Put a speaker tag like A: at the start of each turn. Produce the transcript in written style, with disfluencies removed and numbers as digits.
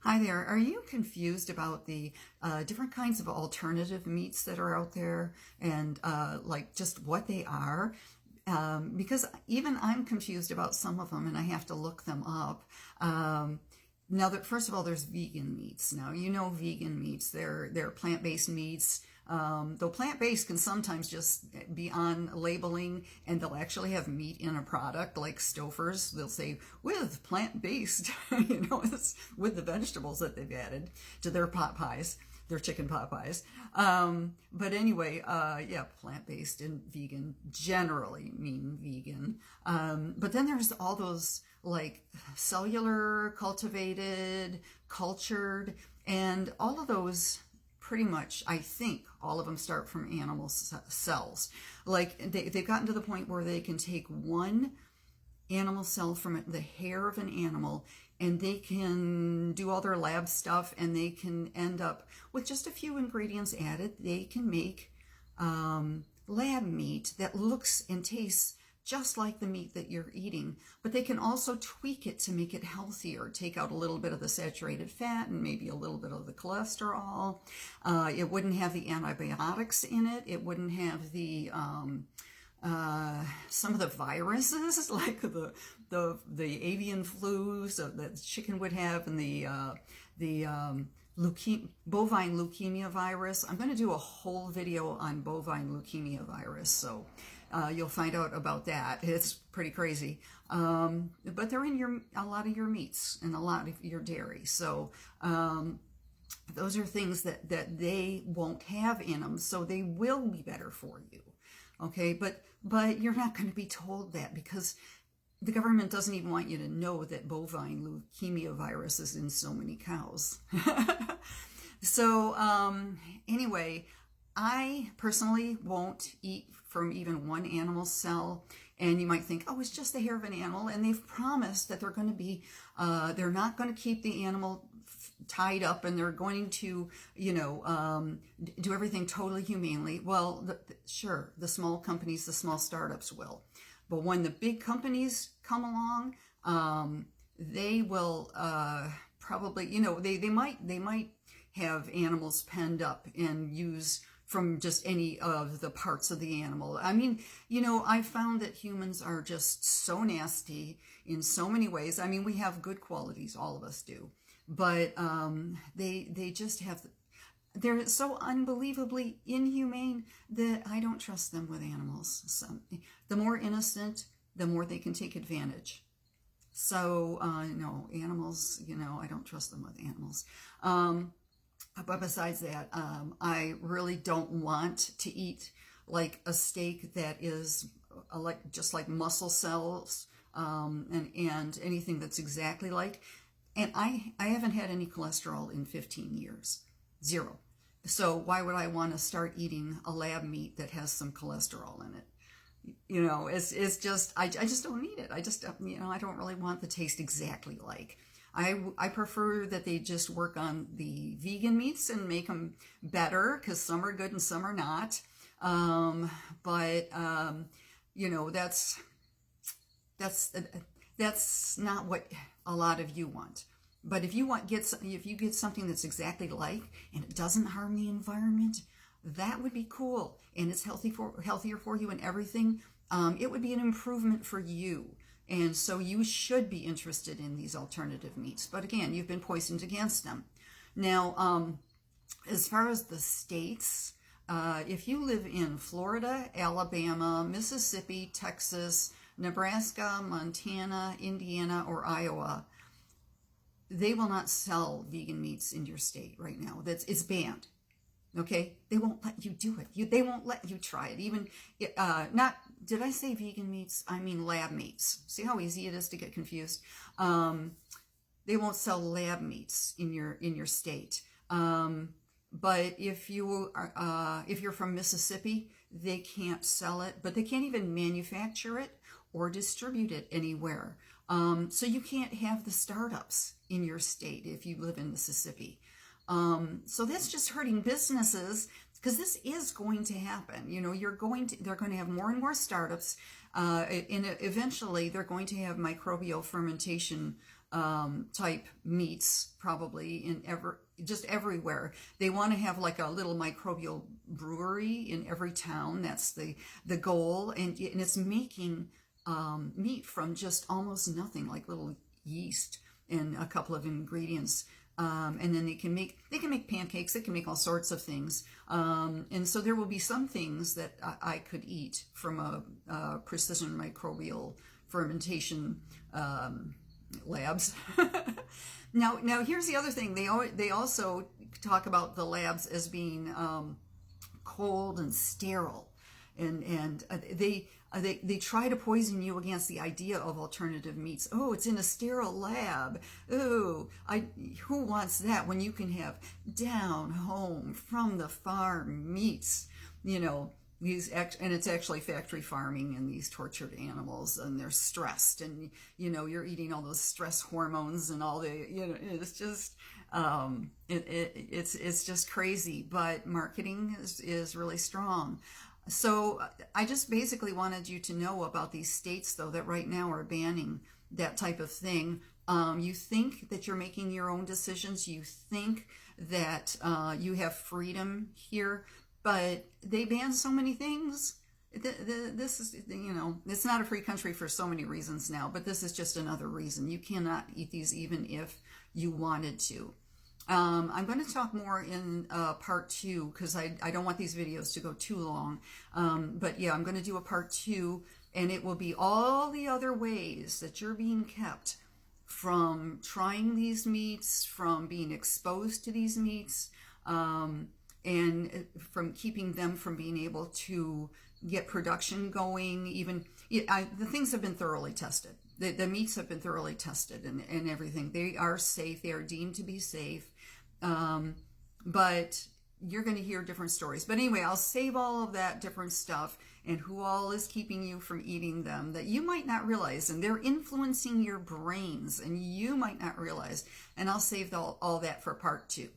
A: Hi there. Are you confused about the different kinds of alternative meats that are out there and like just what they are? Because even I'm confused about some of them and I have to look them up. Now that first of all, there's vegan meats. Now you know vegan meats. They're plant-based meats. Though plant-based can sometimes just be on labeling and they'll actually have meat in a product like Stouffer's. They'll say with plant-based, with the vegetables that they've added to their pot pies, their chicken pot pies. But anyway, yeah, plant-based and vegan generally mean vegan. But then there's all those like cellular, cultivated, cultured, and all of those pretty much, I think, all of them start from animal cells. Like they've gotten to the point where they can take one animal cell from the hair of an animal and they can do all their lab stuff and they can end up with just a few ingredients added. They can make lab meat that looks and tastes just like the meat that you're eating, but they can also tweak it to make it healthier, take out a little bit of the saturated fat and maybe a little bit of the cholesterol. It wouldn't have the antibiotics in it. It wouldn't have the some of the viruses like the avian flus that the chicken would have, and the bovine leukemia virus. I'm going to do a whole video on bovine leukemia virus, so you'll find out about that. It's pretty crazy, but they're in a lot of your meats and a lot of your dairy. So those are things that they won't have in them, so they will be better for you. Okay, but you're not going to be told that because the government doesn't even want you to know that bovine leukemia virus is in so many cows. So anyway, I personally won't eat from even one animal cell. And you might think, oh, it's just the hair of an animal. And they've promised that they're going to be, they're not going to keep the animal tied up and they're going to, do everything totally humanely. Well, sure, the small companies, the small startups will. But when the big companies come along, they will probably, they might have animals penned up and use from just any of the parts of the animal. I mean, I found that humans are just so nasty in so many ways. I mean, we have good qualities, all of us do, but they just have, they're so unbelievably inhumane that I don't trust them with animals. So the more innocent, the more they can take advantage. So no, animals, I don't trust them with animals. But besides that, I really don't want to eat like a steak that is just like muscle cells and anything that's exactly like. And I haven't had any cholesterol in 15 years, 0. So why would I want to start eating a lab meat that has some cholesterol in it? It's just, I just don't need it. I just, I don't really want the taste exactly like. I prefer that they just work on the vegan meats and make them better because some are good and some are not. But that's not what a lot of you want. But if you get something that's exactly like and it doesn't harm the environment, that would be cool and it's healthier for you and everything. It would be an improvement for you. And so you should be interested in these alternative meats. But again, you've been poisoned against them. Now, as far as the states, if you live in Florida, Alabama, Mississippi, Texas, Nebraska, Montana, Indiana, or Iowa, they will not sell vegan meats in your state right now. It's banned. Okay, they won't let you do it. They won't let you try it. Even did I say vegan meats? I mean lab meats. See how easy it is to get confused. They won't sell lab meats in your state. But if you're from Mississippi, they can't sell it, but they can't even manufacture it or distribute it anywhere. So you can't have the startups in your state if you live in Mississippi. So that's just hurting businesses because this is going to happen. They're going to have more and more startups, and eventually they're going to have microbial fermentation type meats probably just everywhere. They want to have like a little microbial brewery in every town. That's the goal, and it's making meat from just almost nothing, like little yeast and a couple of ingredients. And then they can make pancakes. They can make all sorts of things. And so there will be some things that I could eat from a precision microbial fermentation labs. Now here's the other thing. They also talk about the labs as being cold and sterile, and they try to poison you against the idea of alternative meats. Oh, it's in a sterile lab. Oh, who wants that when you can have down home from the farm meats? You know, and it's actually factory farming, and these tortured animals, and they're stressed, and you're eating all those stress hormones and all the it's just it's just crazy. But marketing is really strong. So I just basically wanted you to know about these states, though, that right now are banning that type of thing. You think that you're making your own decisions. You think that you have freedom here, but they ban so many things. This is, it's not a free country for so many reasons now, but this is just another reason. You cannot eat these even if you wanted to. I'm going to talk more in part 2 because I don't want these videos to go too long. But yeah, I'm going to do a part 2, and it will be all the other ways that you're being kept from trying these meats, from being exposed to these meats, and from keeping them from being able to get production going. Even the things have been thoroughly tested. The meats have been thoroughly tested and everything. They are safe. They are deemed to be safe. But you're going to hear different stories. But anyway, I'll save all of that different stuff and who all is keeping you from eating them that you might not realize. And they're influencing your brains and you might not realize. And I'll save all that for part 2.